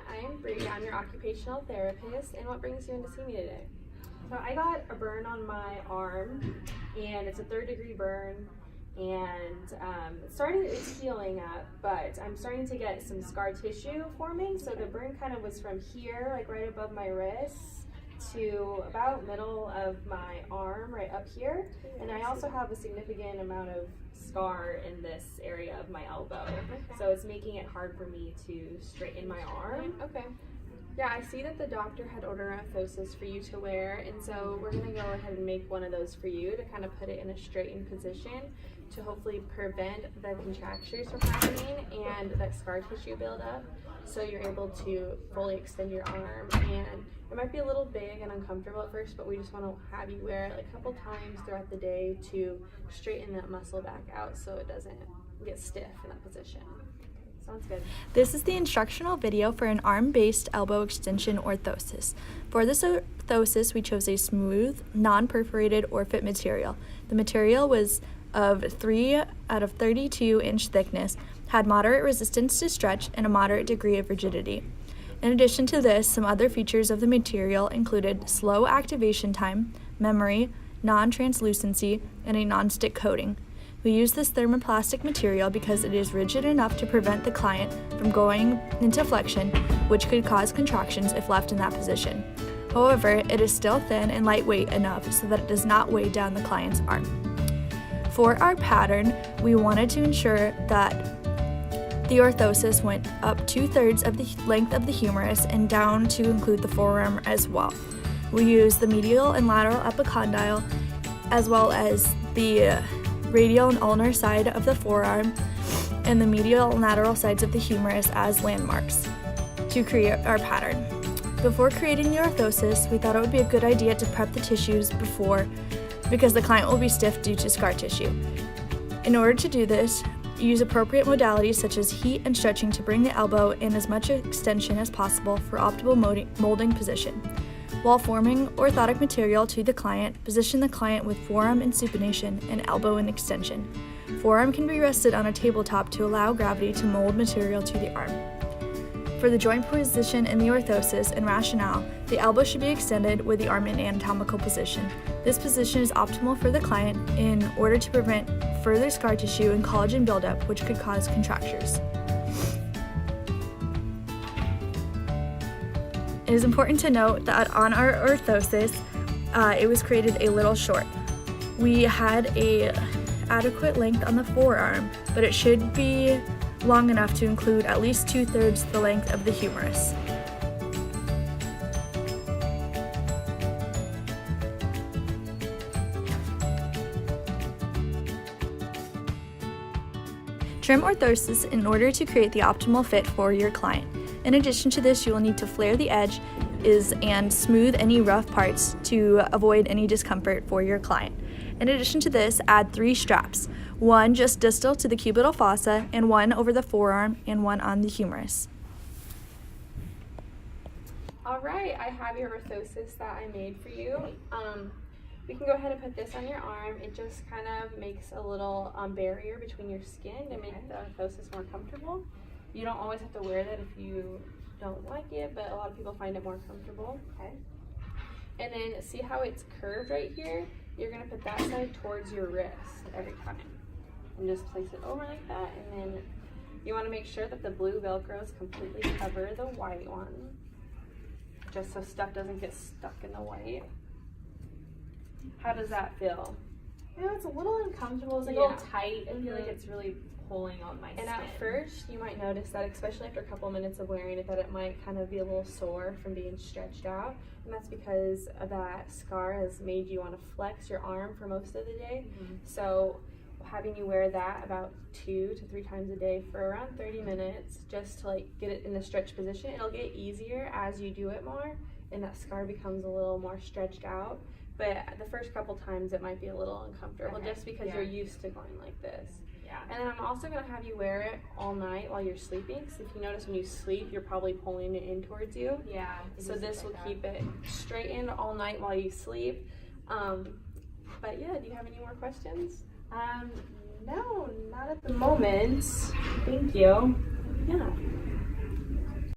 I'm Bree. I'm your occupational therapist, and what brings you in to see me today? So I got a burn on my arm, and it's a 3rd-degree burn, and it's healing up, but I'm starting to get some scar tissue forming. So the burn kind of was from here, like right above my wrist, to about middle of my arm, right up here. And I also have a significant amount of scar in this area of my elbow. So it's making it hard for me to straighten my arm. Okay. Yeah, I see that the doctor had ordered orthosis for you to wear, and so we're going to go ahead and make one of those for you to kind of put it in a straightened position to hopefully prevent the contractures from happening and that scar tissue buildup, so you're able to fully extend your arm. And it might be a little big and uncomfortable at first, but we just want to have you wear it like a couple times throughout the day to straighten that muscle back out so it doesn't get stiff in that position. Sounds good. This is the instructional video for an arm-based elbow extension orthosis. For this orthosis, we chose a smooth, non-perforated Orfit material. The material was of 3 out of 32 inch thickness, had moderate resistance to stretch, and a moderate degree of rigidity. In addition to this, some other features of the material included slow activation time, memory, non-translucency, and a non-stick coating. We use this thermoplastic material because it is rigid enough to prevent the client from going into flexion, which could cause contractions if left in that position. However, it is still thin and lightweight enough so that it does not weigh down the client's arm. For our pattern, we wanted to ensure that the orthosis went up 2/3 of the length of the humerus and down to include the forearm as well. We use the medial and lateral epicondyle as well as the radial and ulnar side of the forearm and the medial and lateral sides of the humerus as landmarks to create our pattern. Before creating the orthosis, we thought it would be a good idea to prep the tissues because the client will be stiff due to scar tissue. In order to do this, use appropriate modalities such as heat and stretching to bring the elbow in as much extension as possible for optimal molding position. While forming orthotic material to the client, position the client with forearm in supination and elbow in extension. Forearm can be rested on a tabletop to allow gravity to mold material to the arm. For the joint position in the orthosis and rationale, the elbow should be extended with the arm in anatomical position. This position is optimal for the client in order to prevent further scar tissue and collagen buildup, which could cause contractures. It is important to note that on our orthosis, it was created a little short. We had an adequate length on the forearm, but it should be long enough to include at least 2/3 the length of the humerus. Trim orthosis in order to create the optimal fit for your client. In addition to this, you will need to flare the edge and smooth any rough parts to avoid any discomfort for your client. In addition to this, add 3 straps, 1 just distal to the cubital fossa, and 1 over the forearm, and 1 on the humerus. All right, I have your orthosis that I made for you. We can go ahead and put this on your arm. It just kind of makes a little barrier between your skin to make the orthosis more comfortable. You don't always have to wear that if you don't like it, but a lot of people find it more comfortable. Okay. And then see how it's curved right here? You're gonna put that side towards your wrist every time. And just place it over like that, and then you wanna make sure that the blue Velcros completely cover the white one, just so stuff doesn't get stuck in the white. How does that feel? You know, it's a little uncomfortable. It's like a little tight. I feel like it's really pulling on my skin. And at first, you might notice that, especially after a couple minutes of wearing it, that it might kind of be a little sore from being stretched out. And that's because that scar has made you want to flex your arm for most of the day. So having you wear that about 2 to 3 times a day for around 30 minutes, just to like get it in the stretch position, it'll get easier as you do it more, and that scar becomes a little more stretched out. But the first couple times it might be a little uncomfortable, just because you're used to going like this. And then I'm also going to have you wear it all night while you're sleeping. So if you notice when you sleep, you're probably pulling it in towards you. So this will keep it straightened all night while you sleep. But yeah, do you have any more questions? No, not at the moment. Thank you. Yeah.